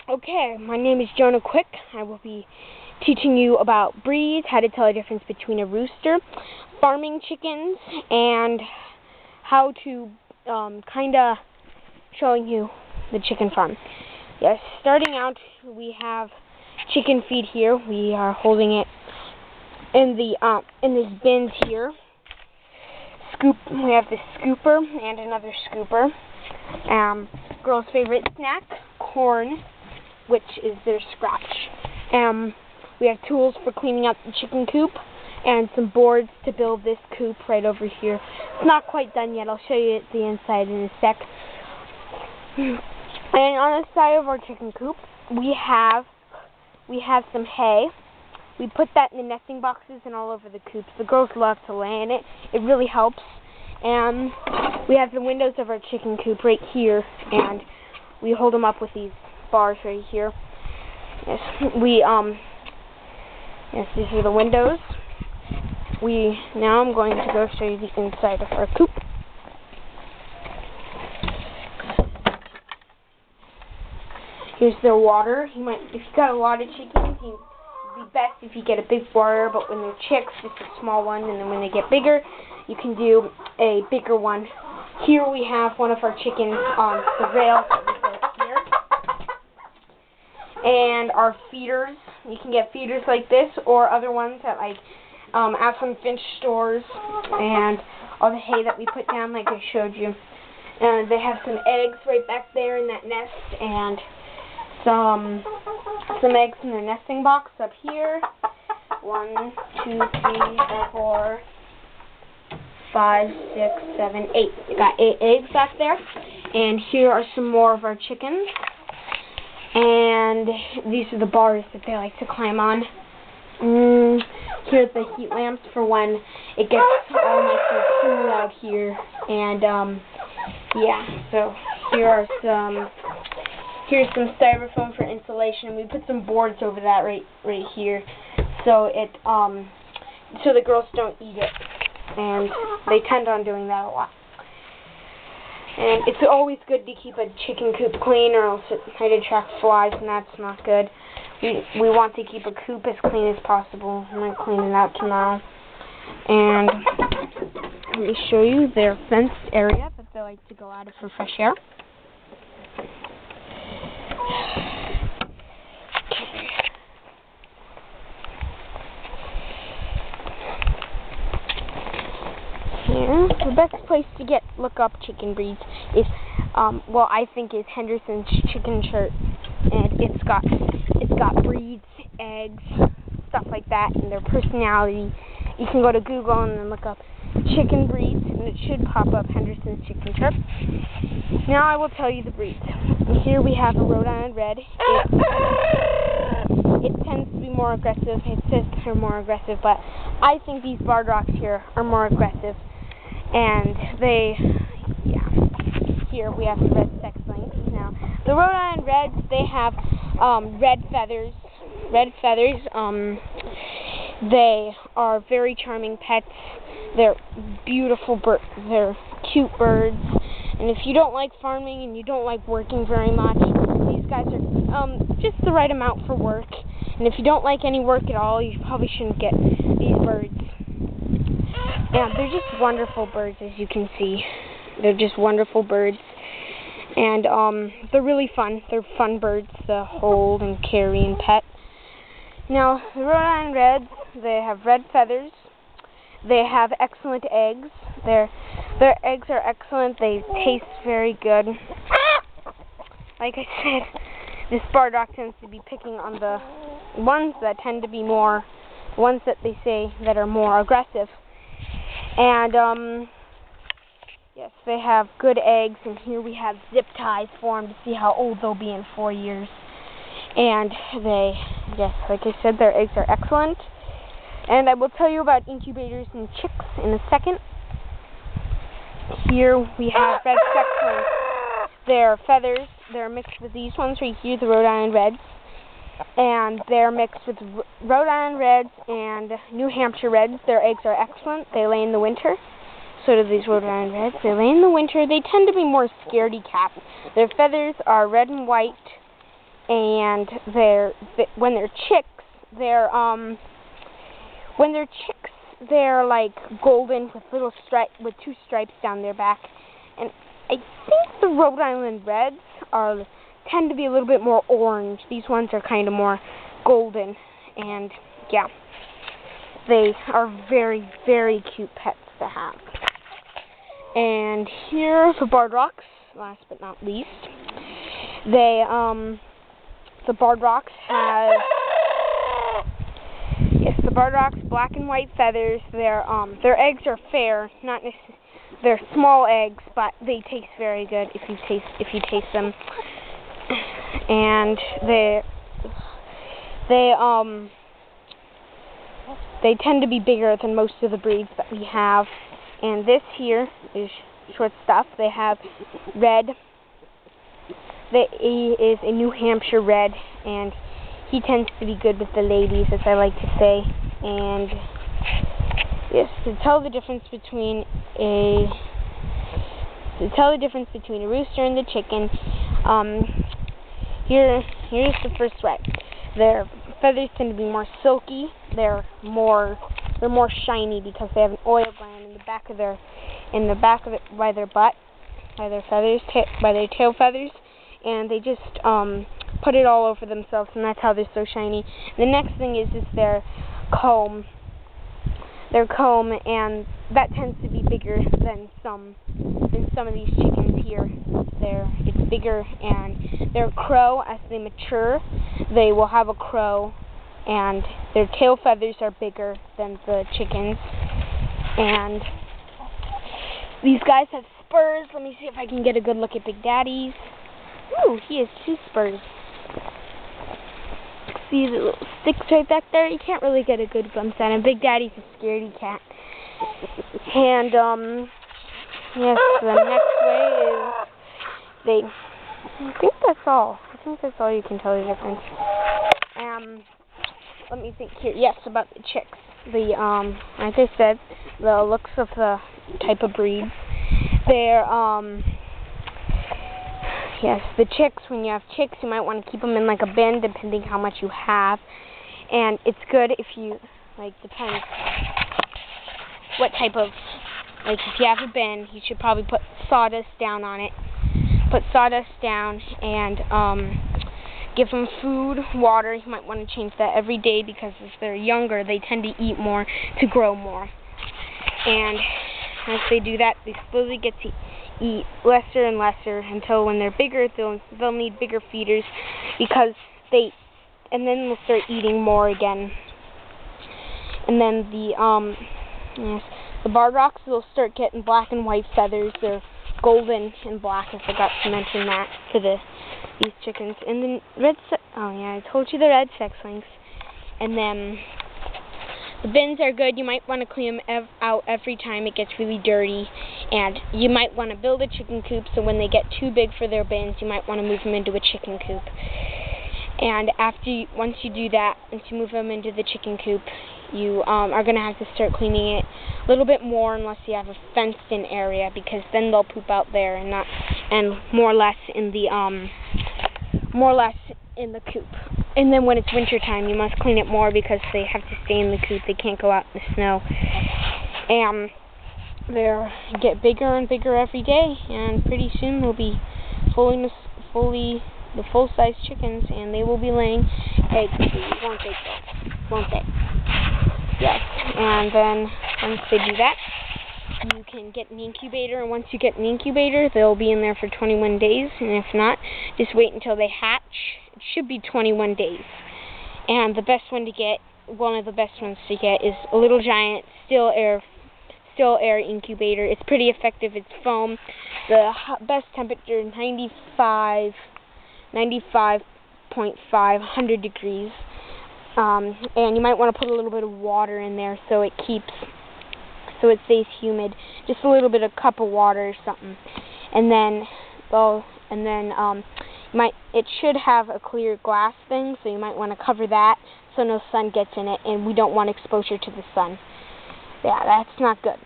Okay, my name is Jonah Quick. I will be teaching you about breeds, how to tell the difference between a rooster, farming chickens, and how to kinda showing you the chicken farm. Yes, starting out, we have chicken feed here. We are holding it in these bins here. We have this scooper and another scooper. Girl's favorite snack, corn, which is their scratch. We have tools for cleaning out the chicken coop and some boards to build this coop right over here. It's not quite done yet. I'll show you the inside in a sec. And on the side of our chicken coop, we have some hay. We put that in the nesting boxes and all over the coops. The girls love to lay in it. It really helps. And we have the windows of our chicken coop right here, and we hold them up with these bars right here. Yes, these are the windows. Now I'm going to go show you the inside of our coop. Here's their water. If you've got a lot of chickens, it'd be best if you get a big water, but when they're chicks, just a small one, and then when they get bigger, you can do a bigger one. Here we have one of our chickens on the rail that we built here. And our feeders, you can get feeders like this or other ones at Aspen Finch stores, and all the hay that we put down like I showed you. And they have some eggs right back there in that nest, and some eggs in their nesting box up here. 1, 2, 3, 4, 5, 6, 7, 8. We got 8 eggs back there. And here are some more of our chickens. And these are the bars that they like to climb on. Here's the heat lamps for when it gets all nice and cool out here. And yeah, so here's some styrofoam for insulation. We put some boards over that right here, so so the girls don't eat it, and they tend on doing that a lot. And it's always good to keep a chicken coop clean, or else it might attract flies, and that's not good. We want to keep a coop as clean as possible. I'm going to clean it out tomorrow. And let me show you their fenced area that they like to go out of for fresh air. Here, the best place to look up chicken breeds is, I think is Henderson's Chicken Shirt, and it's got breeds, eggs, stuff like that, and their personality. You can go to Google and then look up chicken breeds, and it should pop up Henderson's Chicken Shirt. Now I will tell you the breeds. Here we have a Rhode Island Red. It tends to be more aggressive. It says they're more aggressive, but I think these barred rocks here are more aggressive. And here we have the red sex links. Now, the Rhode Island Reds, they have red feathers. They are very charming pets. They're beautiful birds. They're cute birds. And if you don't like farming and you don't like working very much, these guys are just the right amount for work. And if you don't like any work at all, you probably shouldn't get these birds. Yeah, they're just wonderful birds, as you can see. They're just wonderful birds. And they're really fun. They're fun birds to hold and carry and pet. Now, the Rhode Island Reds, they have red feathers. They have excellent eggs. Their eggs are excellent. They taste very good. Like I said, this barred rock tends to be picking on the ones that tend to be ones that they say that are more aggressive. And yes, they have good eggs, and here we have zip ties for them to see how old they'll be in 4 years. And yes, like I said, their eggs are excellent. And I will tell you about incubators and chicks in a second. Here we have red sex links. Their feathers, they're mixed with these ones right here, the Rhode Island Reds. And they're mixed with Rhode Island Reds and New Hampshire Reds. Their eggs are excellent. They lay in the winter. So do these Rhode Island Reds. They lay in the winter. They tend to be more scaredy cats. Their feathers are red and white. and when they're chicks, they're like golden with with two stripes down their back. And I think the Rhode Island Reds tend to be a little bit more orange. These ones are kind of more golden, and yeah, they are very, very cute pets to have. And here are the Barred Rocks, last but not least. The Barred Rocks have, yes, the Barred Rocks, black and white feathers. Their eggs are fair, not necessarily, they're small eggs, but they taste very good if you taste them. And they tend to be bigger than most of the breeds that we have. And this here is short stuff. They have red. He is a New Hampshire red, and he tends to be good with the ladies, as I like to say. And yes, to tell the difference between a rooster and the chicken, here's the first red. Their feathers tend to be more silky. They're more shiny because they have an oil gland in the back of by their butt, by their tail feathers, and they just put it all over themselves, and that's how they're so shiny. The next thing is their comb. Their comb, and that tends to be bigger than some of these chickens here. It's bigger, and their crow, as they mature, they will have a crow, and their tail feathers are bigger than the chickens. And these guys have spurs. Let me see if I can get a good look at Big Daddy's. Ooh, he has 2 spurs. See the little sticks right back there? You can't really get a good glimpse at him. Big Daddy's a scaredy cat. And, yes, the next way is I think that's all. I think that's all you can tell the difference. Let me think here. Yes, about the chicks. Like I said, the looks of the type of breed. They're, yes, the chicks, when you have chicks, you might want to keep them in like a bin, depending how much you have. And it's good if you, depends what type of, if you have a bin, you should probably put sawdust down on it. Put sawdust down and give them food, water. You might want to change that every day because if they're younger, they tend to eat more to grow more. And as they do that, they slowly get to eat lesser and lesser until when they're bigger, they'll need bigger feeders and then they'll start eating more again. And then the Barred Rocks will start getting black and white feathers. They're golden and black. I forgot to mention that to these chickens. And then I told you the red sex-lynx. And then the bins are good. You might want to clean them out every time it gets really dirty. And you might want to build a chicken coop so when they get too big for their bins, you might want to move them into a chicken coop. And once you do that, once you move them into the chicken coop, you are going to have to start cleaning it a little bit more unless you have a fenced-in area, because then they'll poop out there and more or less in the coop. And then when it's winter time, you must clean it more because they have to stay in the coop. They can't go out in the snow. And they get bigger and bigger every day, and pretty soon they'll be the full-size chickens, and they will be laying eggs, won't they? Yes. And then once they do that, you can get an incubator, and once you get an incubator, they'll be in there for 21 days, and if not, just wait until they hatch. It should be 21 days. And one of the best ones to get is a Little Giant still air incubator. It's pretty effective. It's foam. The best temperature, 95.5, 100 degrees. And you might want to put a little bit of water in there so it stays humid. Just a little bit of cup of water or something. And then it should have a clear glass thing, so you might want to cover that so no sun gets in it, and we don't want exposure to the sun. Yeah, that's not good.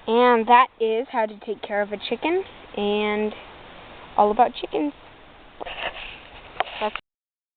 And that is how to take care of a chicken and all about chickens.